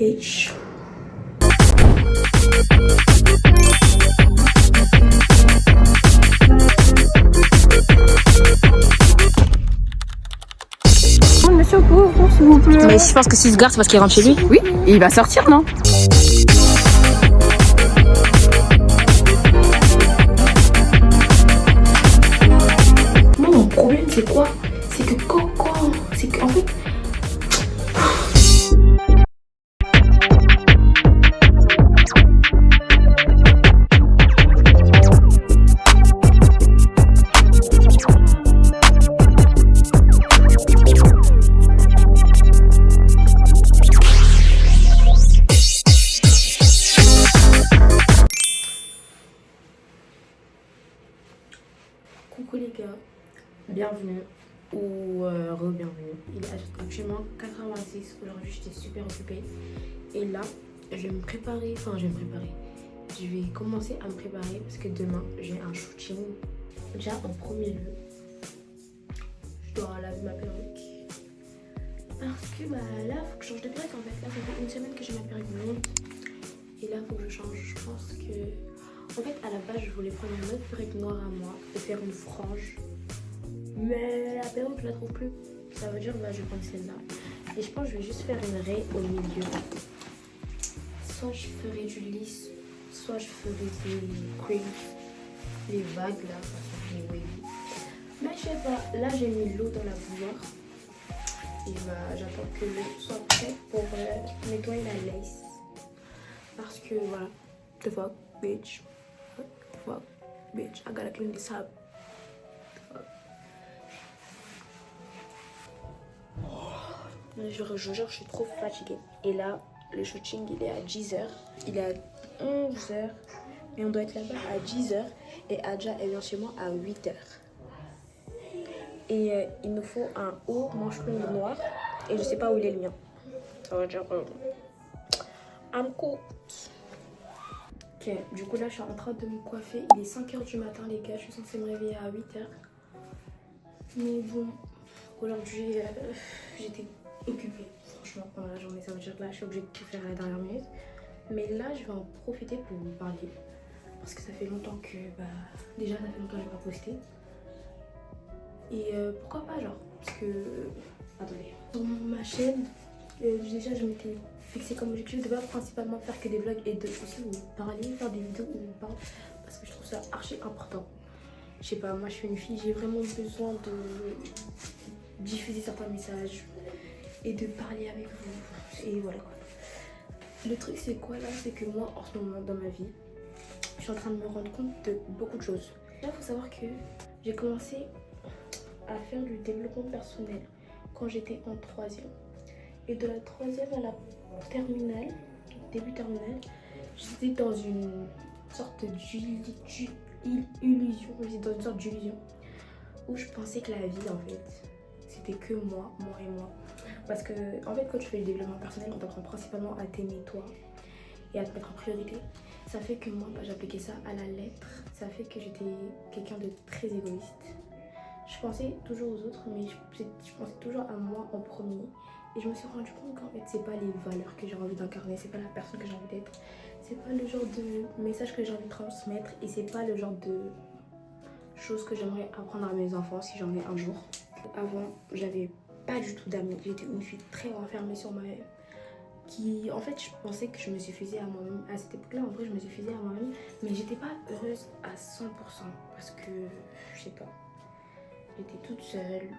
Bitch. Monsieur pauvre, s'il vous plaît. Mais je pense que s'il se gare, c'est parce qu'il rentre chez lui. Oui, et il va sortir, non? Moi, mon problème, c'est quoi? C'est que Coco, c'est qu'en fait, coucou les gars, bienvenue ou re-bienvenue. Il est actuellement 86, aujourd'hui j'étais super occupée et là je vais me préparer, je vais commencer à me préparer parce que demain j'ai un shooting. Déjà en premier lieu, je dois laver ma perruque parce que bah là faut que je change de perruque en fait. Là ça fait une semaine que j'ai ma perruque blonde et là faut que je change. Je pense que en fait à la base je voulais prendre une autre perruque noire à moi et faire une frange, mais la perruque je la trouve plus. Ça veut dire bah je vais prendre celle-là et je pense que je vais juste faire une raie au milieu. Soit je ferai du lisse, soit je ferai des creams, les vagues là, les wavy. Mais je sais pas, là j'ai mis l'eau dans la bouilloire et bah j'attends que l'eau soit prête pour nettoyer la lace. Parce que voilà, the fuck bitch, the fuck bitch, I gotta clean this up. Je jure, je suis trop fatiguée. Et là, le shooting il est à 10h, il est à 11h, mais on doit être là-bas à 10h et Adja elle vient chez moi à 8h. Et il nous faut un haut manche longue noir et je sais pas où il est le mien. Ça va dire I'm cooked. Ok, du coup là je suis en train de me coiffer. Il est 5h du matin les gars, je suis censée me réveiller à 8h. Mais bon, aujourd'hui j'étais occupée. Franchement pendant la journée, ça veut dire que là je suis obligée de tout faire à la dernière minute. Mais là je vais en profiter pour vous parler. Parce que ça fait longtemps que, déjà ça fait longtemps que je n'ai pas posté. Et pourquoi pas genre, parce que, attendez, sur ma chaîne, déjà je m'étais fixée comme objectif de pas principalement faire que des vlogs et de aussi vous parler, faire des vidéos où on parle, parce que je trouve ça archi important. Je sais pas, moi je suis une fille, j'ai vraiment besoin de diffuser certains messages et de parler avec vous, et voilà quoi. Le truc c'est quoi là, c'est que moi en ce moment dans ma vie, je suis en train de me rendre compte de beaucoup de choses. Là il faut savoir que j'ai commencé à faire du développement personnel quand j'étais en 3e. Et de la 3e à la terminale, début terminale, j'étais dans une sorte d'illusion, où je pensais que la vie en fait, c'était que moi et moi. Parce que en fait quand tu fais le développement personnel, on t'apprend principalement à t'aimer toi et à te mettre en priorité. Ça fait que moi, j'appliquais ça à la lettre. Ça fait que j'étais quelqu'un de très égoïste. Je pensais toujours aux autres, mais je pensais toujours à moi en premier. Et je me suis rendu compte qu'en fait, c'est pas les valeurs que j'ai envie d'incarner, c'est pas la personne que j'ai envie d'être, c'est pas le genre de message que j'ai envie de transmettre, et c'est pas le genre de choses que j'aimerais apprendre à mes enfants si j'en ai un jour. Avant, j'avais pas du tout d'amis. J'étais une fille très renfermée sur moi-même. En fait, je pensais que je me suffisais à moi-même. À cette époque-là, en vrai, je me suffisais à moi-même, mais j'étais pas heureuse à 100% parce que, je sais pas, j'étais toute seule.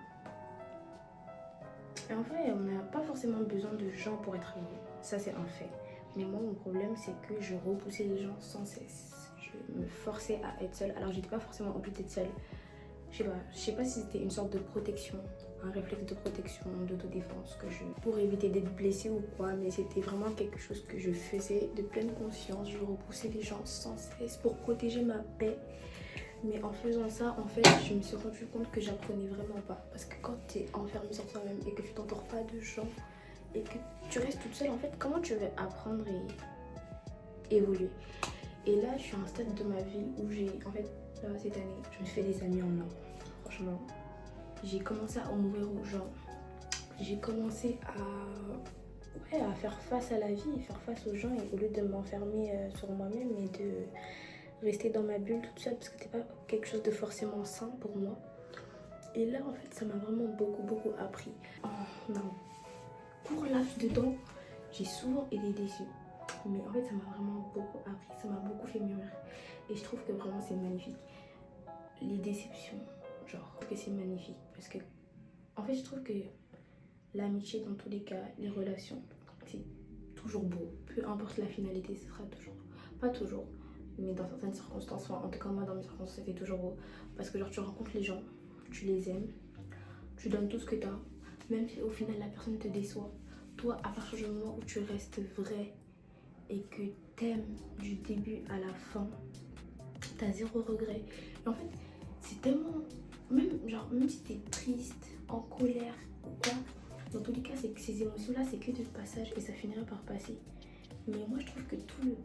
Et en vrai, on n'a pas forcément besoin de gens pour être heureux. Ça, c'est un fait. Mais moi, mon problème, c'est que je repoussais les gens sans cesse. Je me forçais à être seule. Alors, j'étais pas forcément obligée d'être seule. Je sais pas si c'était une sorte de protection, un réflexe de protection, d'autodéfense pour éviter d'être blessée ou quoi, mais c'était vraiment quelque chose que je faisais de pleine conscience. Je repoussais les gens sans cesse pour protéger ma paix. Mais en faisant ça, en fait, je me suis rendu compte que j'apprenais vraiment pas. Parce que quand tu es enfermée sur toi-même et que tu t'entoures pas de gens et que tu restes toute seule, en fait, comment tu veux apprendre et évoluer? Et là, je suis à un stade de ma vie où en fait, là, cette année, je me suis fait des amis en or. Franchement, j'ai commencé à m'ouvrir aux gens. J'ai commencé ouais, à faire face à la vie, faire face aux gens, et au lieu de m'enfermer sur moi-même et de rester dans ma bulle toute seule parce que c'était pas quelque chose de forcément sain pour moi. Et là, en fait, ça m'a vraiment beaucoup appris. En un court laps de temps, j'ai souvent été déçue. Mais en fait, ça m'a vraiment beaucoup appris, ça m'a beaucoup fait mûrir. Et je trouve que vraiment c'est magnifique. Les déceptions, genre, que c'est magnifique. Parce que, en fait, je trouve que l'amitié, dans tous les cas, les relations, c'est toujours beau. Peu importe la finalité, ce sera toujours. Pas toujours, mais dans certaines circonstances, enfin, en tout cas, moi, dans mes circonstances, c'était toujours beau. Parce que, genre, tu rencontres les gens, tu les aimes, tu donnes tout ce que tu as, même si au final la personne te déçoit. Toi, à partir du moment où tu restes vrai et que t'aimes du début à la fin, t'as zéro regret. Et en fait, c'est tellement, même si t'es triste, en colère ou quoi, dans tous les cas, c'est que ces émotions-là, c'est que de passage et ça finira par passer. Mais moi, je trouve que tout le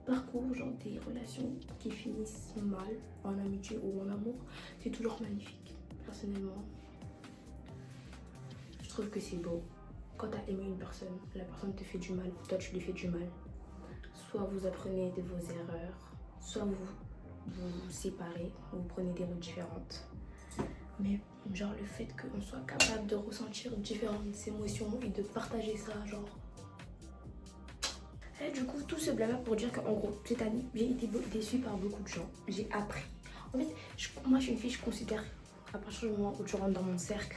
parcours, genre des relations qui finissent mal, en amitié ou en amour, c'est toujours magnifique. Personnellement, je trouve que c'est beau. Quand t'as aimé une personne, la personne te fait du mal, toi tu lui fais du mal. Soit vous apprenez de vos erreurs, soit vous vous séparez, vous prenez des routes différentes. Mais genre le fait qu'on soit capable de ressentir différentes émotions et de partager ça, genre... Et du coup, tout ce blabla pour dire qu'en gros, cette année, j'ai été déçue par beaucoup de gens. J'ai appris. En fait, moi je suis une fille, je considère, à partir du moment où tu rentres dans mon cercle,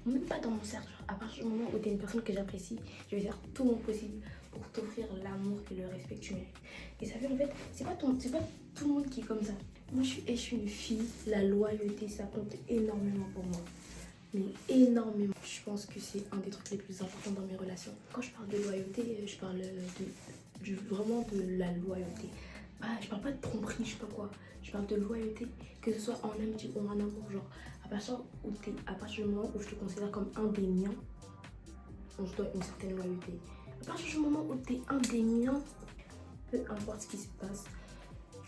même pas dans mon cercle, genre, à partir du moment où tu es une personne que j'apprécie, je vais faire tout mon possible pour t'offrir l'amour et le respect que tu mérites. Et ça fait en fait, c'est pas tout le monde qui est comme ça. Moi je suis une fille, la loyauté ça compte énormément pour moi. Mais énormément. Je pense que c'est un des trucs les plus importants dans mes relations. Quand je parle de loyauté, je parle vraiment de la loyauté. Je parle pas de tromperie, je sais pas quoi. Je parle de loyauté, que ce soit en amitié ou en amour. Genre, à partir du moment où je te considère comme un des miens, on se doit une certaine loyauté. À partir du moment où tu es un des miens, peu importe ce qui se passe,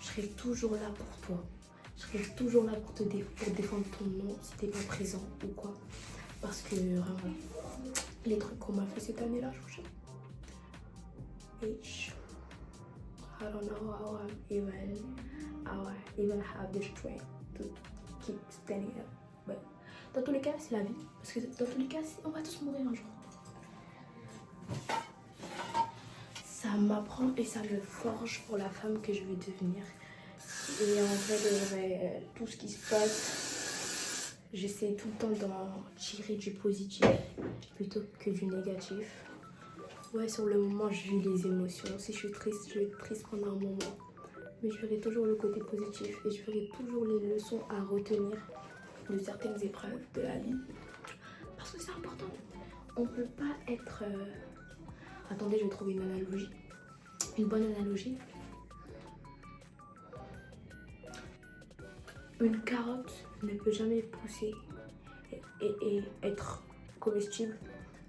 je serai toujours là pour toi. Je serai toujours là pour défendre ton nom si t'es pas présent ou quoi. Parce que vraiment, les trucs qu'on m'a fait cette année-là, je vous jure. I don't know how I even have the strength to keep standing up. But dans tous les cas, c'est la vie. Parce que dans tous les cas, on va tous mourir un jour. Ça m'apprend et ça me forge pour la femme que je veux devenir. Et en vrai, tout ce qui se passe, j'essaie tout le temps d'en tirer du positif plutôt que du négatif. Ouais, sur le moment, je vis les émotions. Si je suis triste, je vais être triste pendant un moment. Mais je verrai toujours le côté positif et je verrai toujours les leçons à retenir de certaines épreuves de la vie. Parce que c'est important. On peut pas être... Attendez, je vais trouver une analogie. Une bonne analogie. Une carotte ne peut jamais pousser et être comestible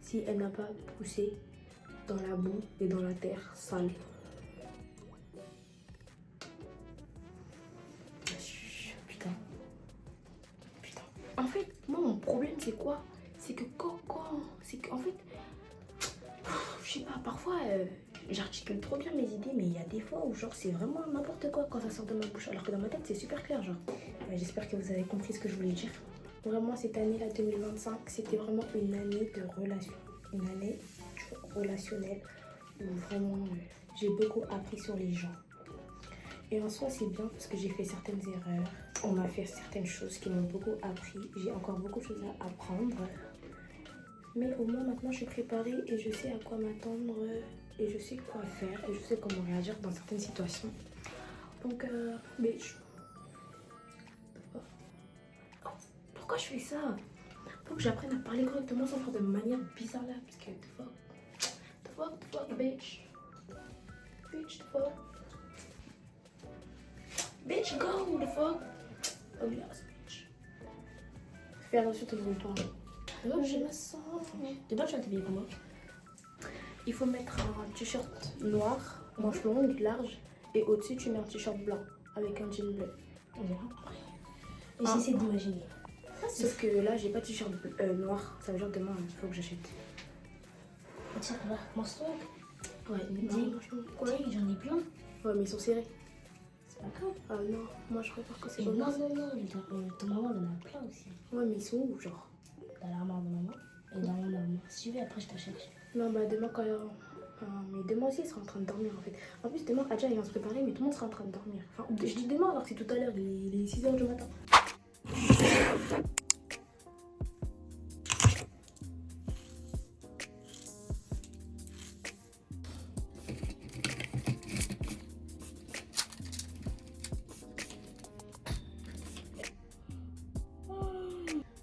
si elle n'a pas poussé dans la boue et dans la terre sale. Putain. En fait, moi mon problème c'est quoi? C'est que c'est qu'en fait, je sais pas, parfois j'articule trop bien mes idées, mais il y a des fois où genre c'est vraiment n'importe quoi quand ça sort de ma bouche, alors que dans ma tête c'est super clair genre. J'espère que vous avez compris ce que je voulais dire. Vraiment cette année-là 2025, c'était vraiment une année de relation, une année relationnelle où vraiment j'ai beaucoup appris sur les gens. Et en soi c'est bien parce que j'ai fait certaines erreurs, on m'a fait certaines choses qui m'ont beaucoup appris, j'ai encore beaucoup de choses à apprendre. Mais au moins maintenant je suis préparée et je sais à quoi m'attendre et je sais quoi faire et je sais comment réagir dans certaines situations. Donc, bitch. Pourquoi je fais ça? Faut que j'apprenne à parler correctement sans faire de manière bizarre là. Parce que the fuck, bitch. Bitch, the fuck. Bitch, go, the fuck. Oh yes, bitch. Fais attention, t'es devant toi. Je me sens. T'es pas, tu vas t'habiller comment? Il faut mettre un t-shirt noir, manche longue, large, et au-dessus tu mets un t-shirt blanc avec un jean bleu. Et j'essaie d'imaginer. Sauf que là j'ai pas de t-shirt noir, ça veut dire demain il faut que j'achète. tiens, là, mange-toi. Ouais, Dis, quoi? j'en ai plein. Ouais, mais ils sont serrés. C'est pas grave. Ah non, moi je préfère quand c'est Et comme non, ça. non, non, ton maman, elle en a plein aussi. Ouais, mais ils sont où, genre? Dans l'armoire de maman et dans mon armoire. Si tu veux, après, je t'achète. Non, bah demain quand. Mais demain aussi, il sera en train de dormir en fait. En plus, demain, Adja il va se préparer, mais tout le monde sera en train de dormir. Enfin, je dis demain alors que c'est tout à l'heure, il est 6h du matin.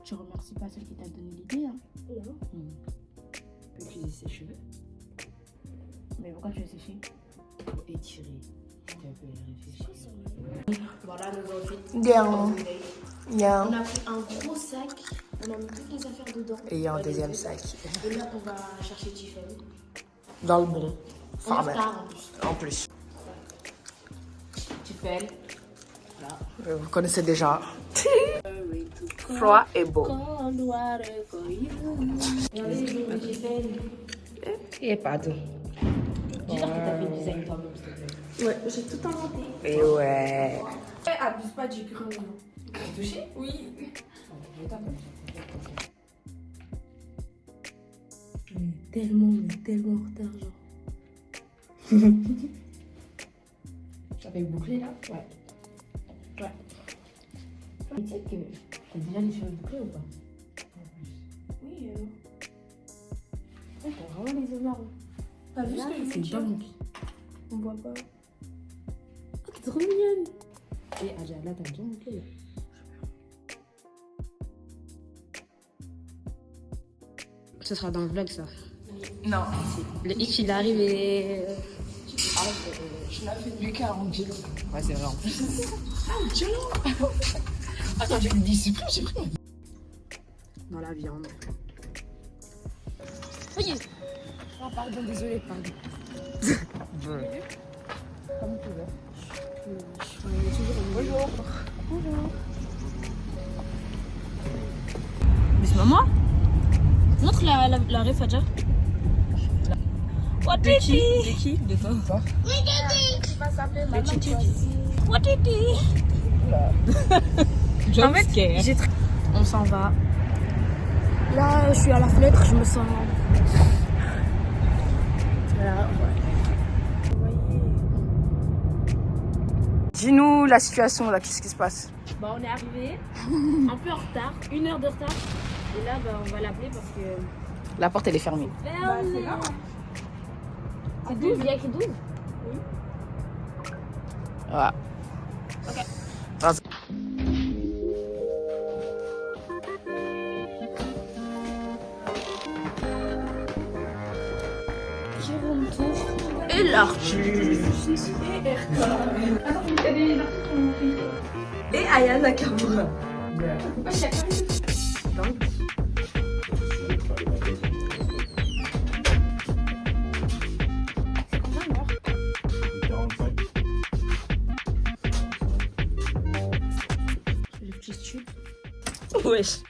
Tu remercies pas celle qui t'a donné l'idée, hein? Non. Tu peux utiliser ses cheveux. Mais pourquoi tu as séché? Pour étirer. Tu as un peu réfléchir. Voilà nos outfits. Bien. Bien. On a pris un gros sac, on a mis toutes les affaires dedans. Et il y a un deuxième sac. Et là, on va chercher Tiffany. Dans le bon. On est en Farmer. retard en plus. En plus. Tu fais. Vous connaissez déjà. Froid et beau. Et pas tout. Dis-leur que t'as fait le design toi-même, s'il te plaît. Ouais, j'ai tout inventé. Et ouais. Abuse pas du crayon. Tu as touché? Oui. Je t'appelle. Tellement en retard, genre. Tu avais bouclé là? Ouais. Ouais. Mais tu sais que t'as déjà les cheveux bouclés ou pas? Oui, ouais, t'as vraiment les yeux marrons. T'as vu ce que je C'est veux dire? dingue. On voit pas. Oh, t'es trop mignonne. Et Adja, là, t'as bien bouclé là. Ce sera dans le vlog ça. Non. Le X il arrive et. Je l'ai fait du 40 kilos. Ouais, c'est vrai en plus. Attends, j'ai dit, c'est plus, j'ai pris. Dans la viande. Ah, pardon, désolé, pardon. Comme tu veux. Bonjour. Mais c'est pas moi. Montre la ref Adja. What De qui? De toi? Le titi. What En fait, on s'en va. Là, je suis à la fenêtre, je me sens. Voilà, Dis-nous la situation là, qu'est-ce qui se passe? Bah, on est arrivé un peu en retard, 1 heure de retard. Et là, bah, on va l'appeler parce que. La porte elle est fermée. C'est 12, il y a écrit 12. Voilà. Ok. Vas-y. Et l'artiste. Et Aya Nakamura. Wesh.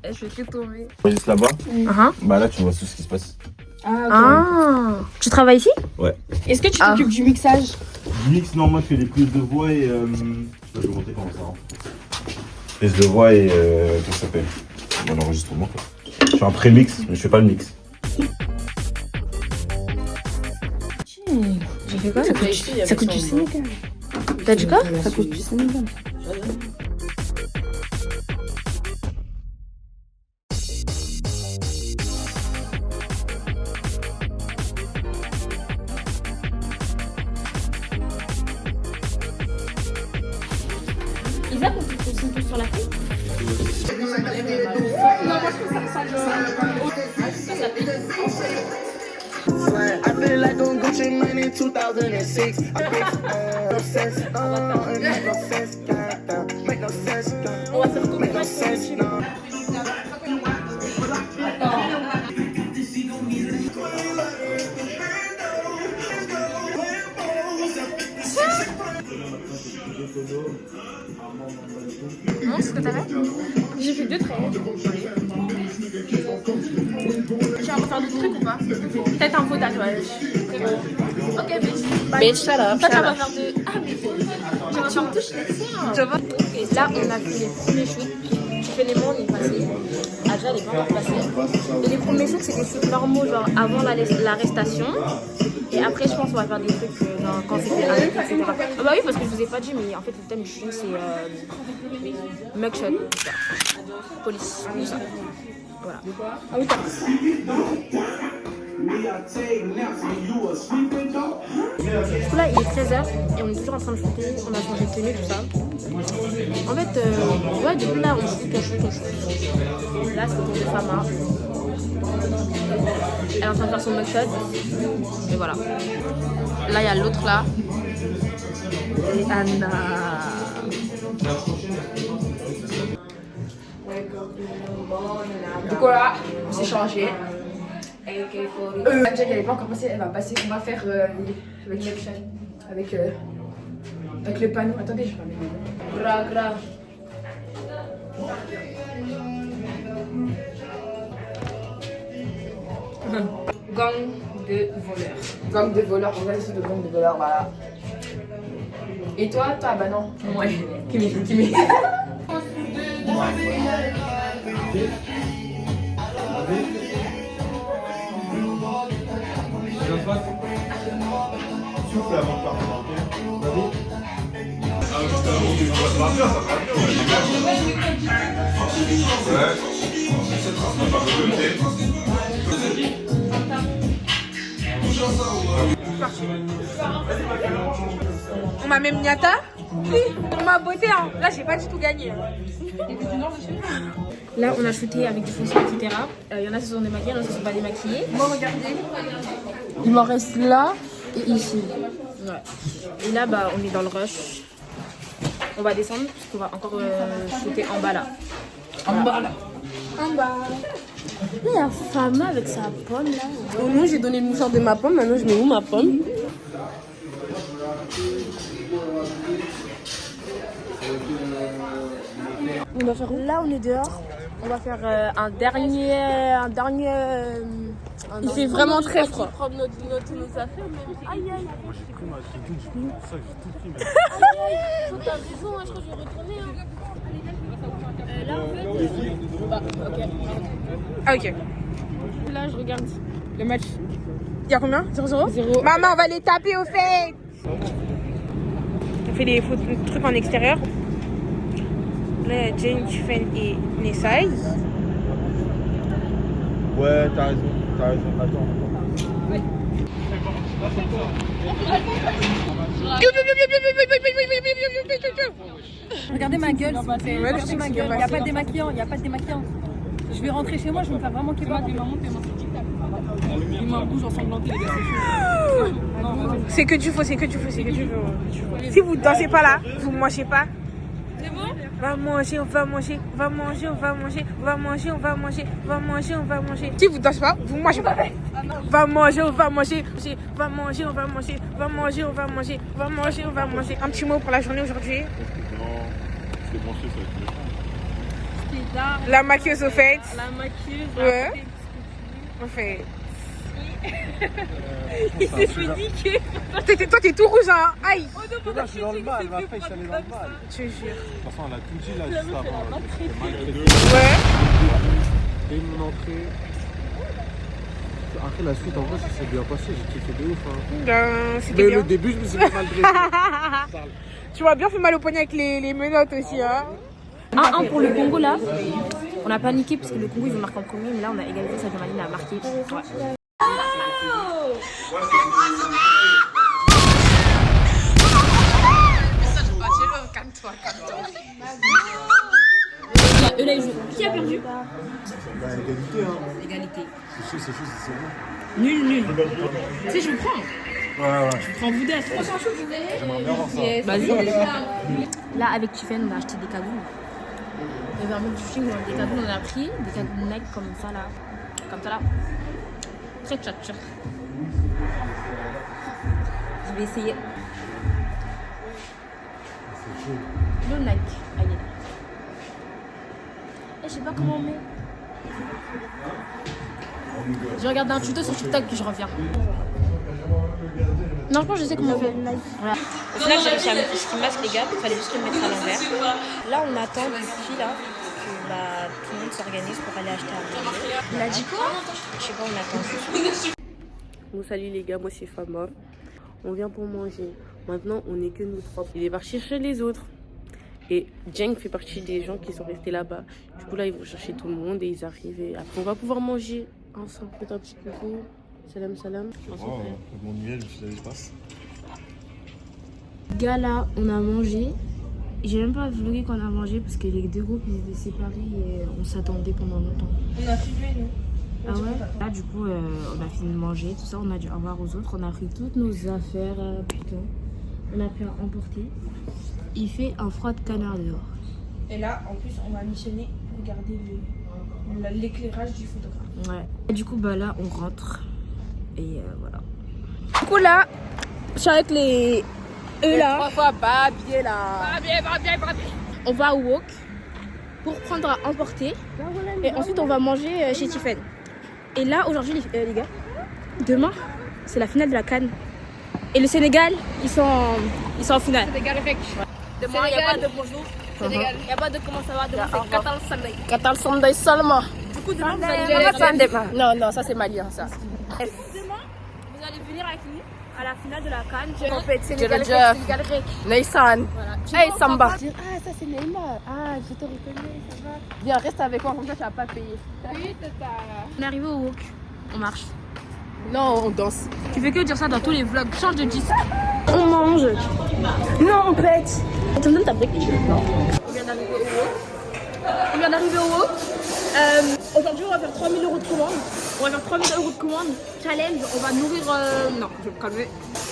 Je fais que tomber. Juste là-bas, Uh-huh. bah là tu vois tout ce qui se passe. Ah. Tu travailles ici? Ouais. Est-ce que tu t'occupes du mixage? Du mix, non, moi je fais les prises de voix et. Je vais vous montrer comment ça rend. Prises de voix et. Comment ça s'appelle? Mon enregistrement quoi. Je fais un pré-mix, mais je fais pas le mix. J'ai fait quoi? Ça coûte du Sénégal. T'as dit quoi? Ça coûte du Sénégal. Isa, ils sont tous sur la fille? I feel like on Gucci money in 2006. No sense, it make no sense, make no sense, make no sense, no. Non, ce que t'as fait? J'ai fait 2 traits. J'ai un faire 2 du truc ou pas? Peut-être un faux tatouage. Ok, bitch. Bitch, shut up. Toi, ça va faire de. Ah, mais tu me touches les seins. Tu vois? Là, on a fait les premiers shoots. Tu fais les mains, on est passé. Adja, elle est pas encore passée. Et les premiers shoots, c'est des shoots normaux, genre avant l'arrestation. Et après, je pense qu'on va faire des trucs genre quand c'est fait un etc. Ah bah oui, parce que je vous ai pas dit, mais en fait, le thème du film, c'est mugshot. Police, tout ça. Voilà. Ah oui, du coup là il est 13h et on est toujours en train de shooter, on a changé de tenue, tout ça. En fait, ouais, depuis là on shoot. Là c'est le tour de Fama. Elle est en train de faire son mugshot. Et voilà. Là il y a l'autre là. Et Anna. Du coup, là, on s'est changé. Jack, elle n'est pas encore passée, elle va passer. On va faire avec l'action. Avec le panneau. Attendez, je vais pas mettre. Grave. Gang de voleurs. Gang de voleurs, on va essayer de gang de voleurs, voilà. Et toi, bah non. Ouais. Kimi. Souffle avant de partir. Ah, juste avant de partir, ça sera On m'a même niata. On m'a beauté, hein. Là, j'ai pas du tout gagné. Là on a shooté avec du fond etc. Il y en a qui se sont démaquillés, il y en a qui se sont pas démaquillés. Moi, regardez. Il m'en reste là et ici. Ouais. Et là, bah, on est dans le rush. On va descendre parce qu'on va encore shooter en bas là. En bas, là. Là, il y a Fama avec sa pomme là. Oh non, j'ai donné le mouchoir de ma pomme, maintenant je mets où ma pomme? On va faire là, on est dehors. On va faire un dernier. Il fait vraiment très froid. Prendre nos affaires, même. Aïe. Moi j'ai pris ma tout, du coup, c'est pour ça que j'ai tout pris. Aïe, t'as raison, je crois que je vais retourner. Là, en fait. Ah, ok. Là, je regarde. Le match. Il y a combien? 0-0? 0. Maman, on va les taper au fait. On fait des trucs en extérieur. Là, il y a Jane, Tiffen et Nessai. Ouais, t'as raison. Attends. Regardez ma gueule, s'il vous plaît. Regardez ma gueule. Il n'y a pas de démaquillant, Je vais rentrer chez moi, je vais me faire vraiment kebab. Il m'a rouge ensanglanté, les gars, C'est que du faux. Si vous dansez pas là, vous mangez pas. Va manger, on va manger. Si vous dansez pas, vous mangez pas. Va manger, on va manger. Un petit mot pour la journée aujourd'hui. Non, c'est bon, ça. La maquilleuse au fait. La maquilleuse, Ouais. On fait. il s'est fait niquer. Toi, t'es tout rouge, hein. Aïe. Là, je suis dans le mal, ma fille, elle est dans le mal. Je te jure. De toute façon, elle a tout dit là, juste avant. Ouais. Dès mon entrée. Après la suite, en vrai, ça s'est bien passé, j'ai kiffé de ouf. Hein. C'était Mais bien. le début, je me suis fait mal dressé. Tu m'as bien fait mal au poignet avec les menottes aussi, hein. 1-1 pour le Congo là. On a paniqué parce que le Congo ils ont marqué en premier, mais là on a égalisé, Sadio Mané a marqué. Ouais. Calme-toi. Eux là ils jouent. Qui a perdu? Bah, égalité, hein. Égalité. C'est chaud, c'est bon. Nul. Tu sais, je le prends. Ouais. Je prends Bouddha. J'aimerais bien voir ça. Vas-y. Là avec Tiffen on a acheté des cagoules. Il y avait un peu de fishing, des cagoules on a pris, des cagoules neck comme ça là. Très tchatcheur. Je vais essayer. C'est chaud. Le Nike. Ah, il est là. Je sais pas comment on met. Je vais regarder un tuto sur TikTok puis je reviens. Non, je pense que je sais comment on fait. Voilà. Au final, j'ai réussi à mettre ce qui masque, les gars. Il fallait juste le mettre à l'envers. Là, on attend depuis là que tout le monde s'organise pour aller acheter à manger. Il a dit quoi? Je sais pas, on attend. Bon, salut les gars, moi c'est Fama. On vient pour manger. Maintenant, on n'est que nous trois. Il est parti chercher les autres. Et Jeng fait partie des gens qui sont restés là-bas. Du coup, là, ils vont chercher tout le monde et ils arrivent. Et après, on va pouvoir manger ensemble. Faites un petit coucou. Salam, salam. Oh, mon miel, je sais pas ce qui se passe. Gars, là, on a mangé. J'ai même pas vlogué quand on a mangé parce que les deux groupes ils étaient séparés et on s'attendait pendant longtemps. On a filmé, nous. Ah ouais? Là, du coup, on a fini de manger, tout ça. On a dû au revoir aux autres. On a pris toutes nos affaires. Putain. On a pris à emporter. Il fait un froid de canard dehors. Et là, en plus, on va missionner. Regardez l'éclairage du photographe. Ouais. Et du coup, bah là, on rentre. Et voilà. Du coup, là, je suis avec les... Eux là. 3 fois Babier là. Babier. On va au wok pour prendre à emporter. Et ensuite, on va manger chez Tiffen. Et là, aujourd'hui, les gars, demain, c'est la finale de la CAN. Et le Sénégal, ils sont en finale. Sénégal, Demain, il n'y a pas de bonjour. Il n'y a pas de comment ça va. Demain, c'est Qatar Sunday. Qatar Sunday seulement. Du coup, demain, vous allez venir. Non, ça c'est malien ça. Demain, vous allez venir avec nous à la finale de la CAN. On fait Sénégal grec. Neysan. Hey Samba. Ah, ça c'est Neymar. Ah, je te reconnais, ça va. Viens, reste avec moi, comme ça tu vas pas payer. On est arrivé au wok. On marche. Non, on danse. Tu fais que dire ça dans tous les vlogs. Change de disque. On mange. Non, on pète. Tu me donnes ta brique. On vient d'arriver au wok. Aujourd'hui, on va faire 3000 € de commande. On va faire 3000 € de commande. Challenge. On va nourrir. Non, je vais me calmer.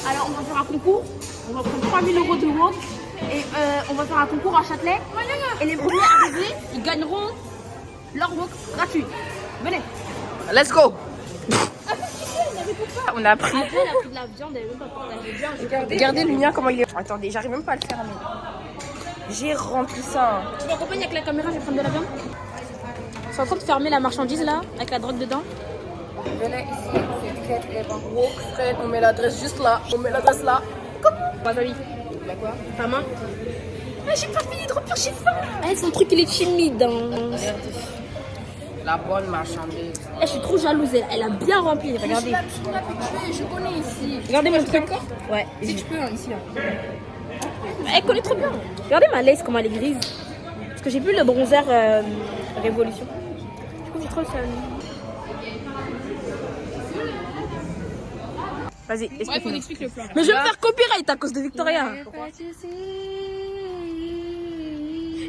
Alors, on va faire un concours. On va prendre 3000 € de wok. Et on va faire un concours à Châtelet. Et les premiers arrivés, ils gagneront leur wok gratuit. Venez. Let's go. On a pris. Après, elle a pris de la viande, elle est même pas prendre. Regardez le mien comment il est. Attendez, j'arrive même pas à le fermer. J'ai rempli ça. Tu m'accompagnes avec la caméra, je vais prendre de la viande. Ils sont en train de fermer la marchandise là, avec la drogue dedans. Venez ici, c'est très bon. Wok, Fred, on met l'adresse juste là. On met l'adresse là. Wasabi. Bah quoi? Ta main. Ah, j'ai pas fini de remplir, j'ai faim. Ah, son truc il est timide. Hein. La bonne marchandise. Je suis trop jalouse, elle a bien rempli. Regardez. Je connais ici. Regardez mon truc. Ouais. Si tu peux, ici là. Elle connaît trop bien. Regardez ma lace, comment elle est grise. Parce que j'ai plus le bronzer Révolution. Du coup, j'ai trop le fun. Vas-y, explique-moi. Le plan. Mais je vais me faire copyright à cause de Victoria. Je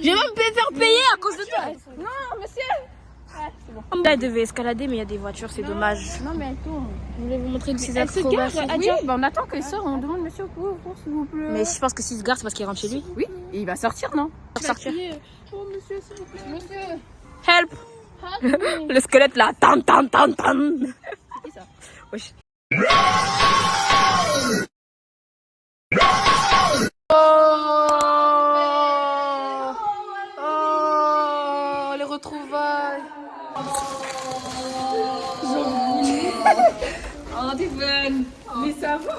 vais même me faire payer à cause de toi. Non, monsieur. Là, elle devait escalader, mais il y a des voitures, c'est dommage. Non, mais elle tourne. Je voulais vous montrer ses Elle se gare. acrobaties. Oui, bah on attend qu'il sort. On demande monsieur pour s'il vous plaît. Mais je pense que s'il se gare, c'est parce qu'il rentre chez lui. Oui, et il va sortir, non? Sortir. Oh, monsieur, s'il vous plaît. Monsieur. Help! Le squelette là. Tan, tan, tan, tan. C'est qui ça? Wesh. Oh, les retrouvailles. Oh, t'es bonne. Mais ça va.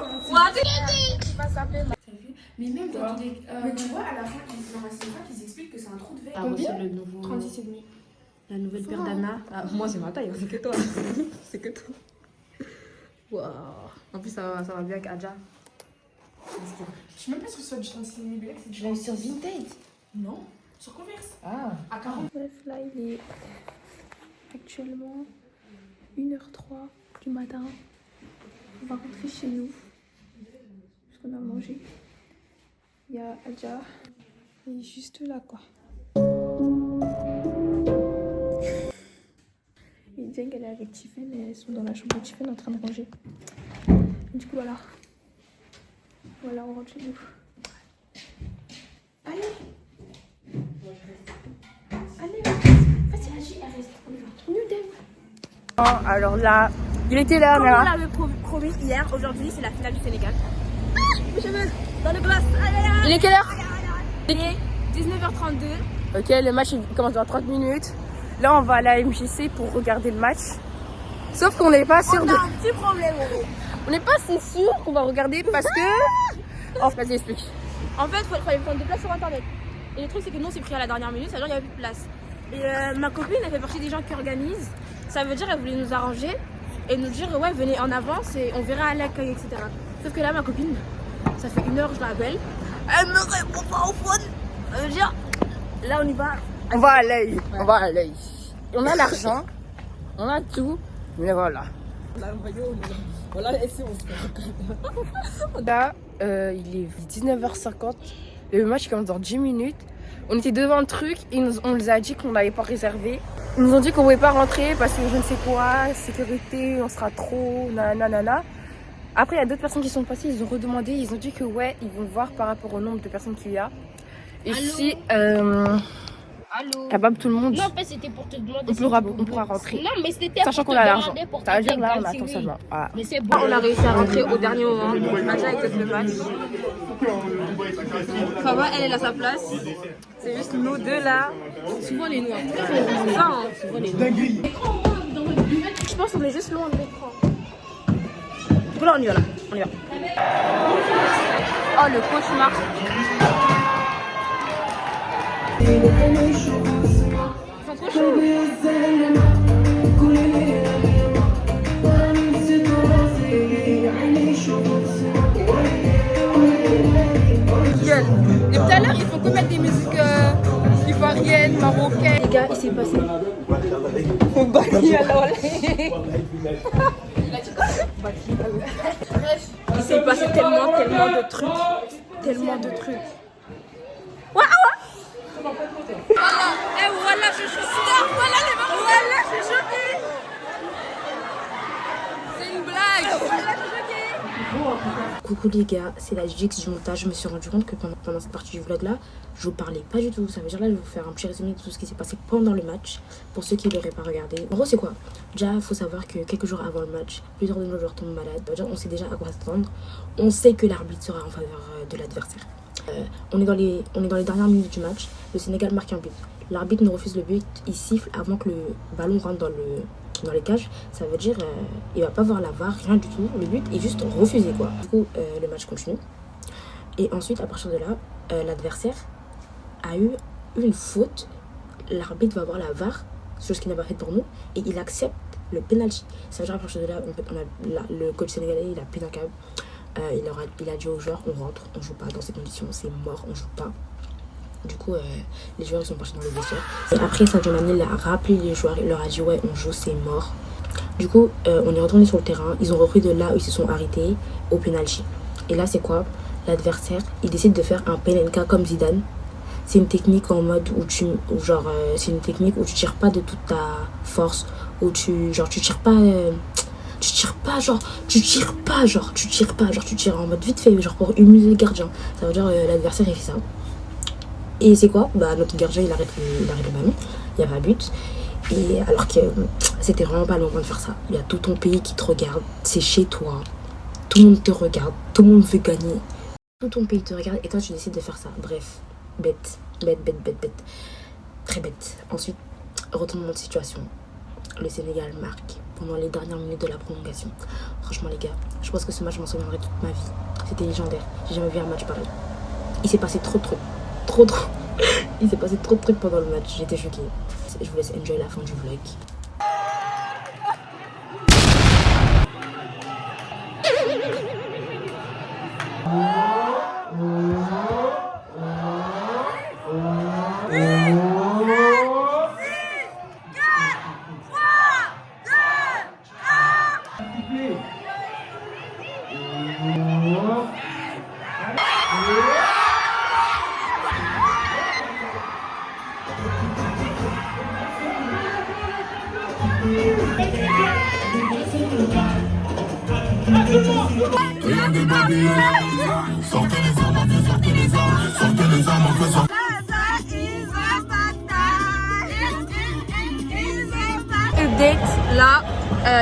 Mais même dans des. Mais tu vois, à la fin, ils expliquent que c'est un trou de verre. Ah, aussi le nouveau. 36,5. La nouvelle paire d'Anna. Ah, moi, c'est ma taille, c'est que toi. C'est que toi. Waouh. En plus, ça va bien avec Adja. Je suis même pas sûre que ce soit du 36,5 black, c'est du. Je l'ai eu sur Vinted. Non, sur Converse. Ah. À 40. Bref, là, il est actuellement 1h03 du matin. On va rentrer chez nous. Parce qu'on a mangé. Il y a Adja. Il est juste là, quoi. Et Jeng, elle est avec Tiffen et elles sont dans la chambre de Tiffen en train de manger. Du coup, voilà. Voilà, on rentre chez nous. Allez! Allez, vas-y, elle reste. On y va. New Dem. Alors là, il était là, Comme là. on l'avait promis hier, aujourd'hui c'est la finale du Sénégal. Ah, mes cheveux dans le glace. Il est quelle heure? Il est 19h32. Ok, le match il commence dans 30 minutes. Là, on va à la MJC pour regarder le match. Sauf qu'on n'est pas sûr On a un petit problème, gros. On n'est pas si sûr qu'on va regarder parce que... Oh, vas-y, explique. En fait, il fallait prendre des places sur internet. Et le truc, c'est que nous, on s'est pris à la dernière minute, ça veut dire qu'il n'y avait plus de place. Et ma copine, elle fait partie des gens qui organisent. Ça veut dire qu'elle voulait nous arranger et nous dire, ouais, venez en avance et on verra à l'accueil, etc. Sauf que là, ma copine, ça fait 1 heure, je l'appelle. Elle me répond pas au phone. Ça veut dire, là, on y va. On va à l'œil. On va à l'œil. On a l'argent, on a tout, mais voilà. Là, il est 19h50. Le match commence dans 10 minutes. On était devant le truc et on nous a dit qu'on n'avait pas réservé. Ils nous ont dit qu'on ne pouvait pas rentrer parce que je ne sais quoi, sécurité, on sera trop, nanana. Après, il y a d'autres personnes qui sont passées, ils ont redemandé, ils ont dit que ouais, ils vont voir par rapport au nombre de personnes qu'il y a. Et si capable tout le monde, Non, en fait, c'était pour te demander. on pourra rentrer. Non, mais c'était Sachant qu'on a l'argent. Ça veut dire là, on attend seulement. Voilà. Mais c'est bon. On a réussi à rentrer au dernier moment. Maja avec le match. Faba, elle est à sa place. C'est juste nous deux là. Souvent les noirs. C'est ça, hein. Souvent les noirs. Je pense qu'on est juste loin de l'écran. Du coup là, on y va là. On y va. Oh, le cauchemar. Ils sont trop chauds. Depuis tout à l'heure, il faut que mettre des musiques ivoiriennes, marocaines. Les gars, il s'est passé. Il s'est passé tellement de trucs. Tellement de trucs. Voilà, je suis star. Voilà, je suis choquée. C'est une blague. Voilà, je suis choquée. Coucou les gars, c'est la Jix du montage. Je me suis rendu compte que pendant cette partie du vlog là, je vous parlais pas du tout. Ça veut dire là, je vais vous faire un petit résumé de tout ce qui s'est passé pendant le match. Pour ceux qui ne l'auraient pas regardé. En gros, c'est quoi? Déjà, il faut savoir que quelques jours avant le match, plusieurs de nos joueurs tombent malades. On sait déjà à quoi s'attendre. On sait que l'arbitre sera en faveur de l'adversaire. On est dans les dernières minutes du match. Le Sénégal marque un but. L'arbitre nous refuse le but. Il siffle avant que le ballon rentre dans les cages. Ça veut dire il va pas voir la VAR, rien du tout. Le but est juste refusé quoi. Du coup, le match continue. Et ensuite, à partir de là, l'adversaire a eu une faute. L'arbitre va voir la VAR, chose qu'il n'a pas faite pour nous, et il accepte le penalty. Ça veut dire à partir de là, le coach sénégalais, il a pété un câble. Il a dit aux joueurs, on rentre, on joue pas dans ces conditions, c'est mort, on joue pas. Du coup, les joueurs ils sont partis dans les vestiaires. Et après, Sadio Mané a rappelé les joueurs, il leur a dit ouais, on joue, c'est mort. Du coup, on est retourné sur le terrain, ils ont repris de là où ils se sont arrêtés au penalty. Et là, c'est quoi? L'adversaire, il décide de faire un PNK comme Zidane. C'est une technique en mode où c'est une technique où tu tires pas de toute ta force, où tu tires pas. Tu tires en mode vite fait, genre pour humilier le gardien. Ça veut dire l'adversaire il fait ça. Et c'est quoi? Bah notre gardien il arrête le ballon, il y a pas but. Et alors que c'était vraiment pas le moment de faire ça. Il y a tout ton pays qui te regarde, c'est chez toi. Tout le monde te regarde, tout le monde veut gagner. Tout ton pays te regarde et toi tu décides de faire ça. Bref, bête. Très bête. Ensuite, retournement de situation. Le Sénégal marque pendant les dernières minutes de la prolongation. Franchement les gars, je pense que ce match je m'en souviendrai toute ma vie. C'était légendaire, j'ai jamais vu un match pareil. Il s'est passé trop. Il s'est passé trop de trucs pendant le match, j'étais choquée. Je vous laisse enjoy la fin du vlog. Update, là,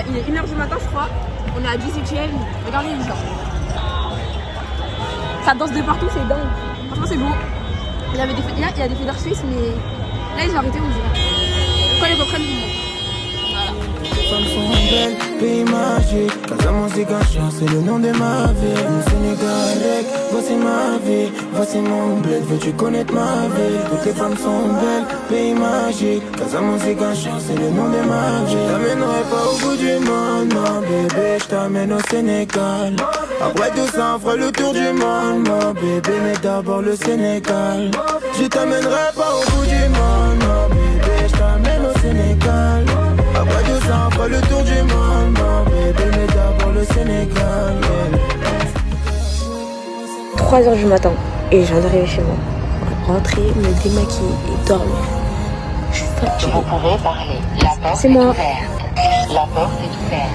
il est 1h du matin je crois, on est à 18ème, regardez les gens. Ça danse de partout, c'est dingue. Franchement c'est beau. Il y a des fédères suisses mais là ils ont arrêté on dirait. Quand ils reprennent, ils montent. Voilà. femmes sont belles, pays magique. Casamance et Gachar, c'est le nom de ma ville. Mon Sénégal, voici ma vie, voici mon bled. Veux-tu connaître ma ville? Toutes les femmes sont belles, pays magique. Casamance et Gachar, c'est le nom de ma vie. Je t'amènerai pas au bout du monde, mon bébé, je t'amène au Sénégal. Après tout ça, on fera le tour du monde, mon bébé, mais d'abord le Sénégal. Je t'amènerai pas au bout du monde, mon bébé, je t'amène au Sénégal. Après tout ça, on fera le tour du monde, mon bébé, mais d'abord le Sénégal. 3h du matin et je viens d'arriver chez moi. Rentrer, me démaquiller et dormir. Je suis fatiguée. Vous pouvez parler. La porte C'est est moi. ouverte. La porte est ouverte.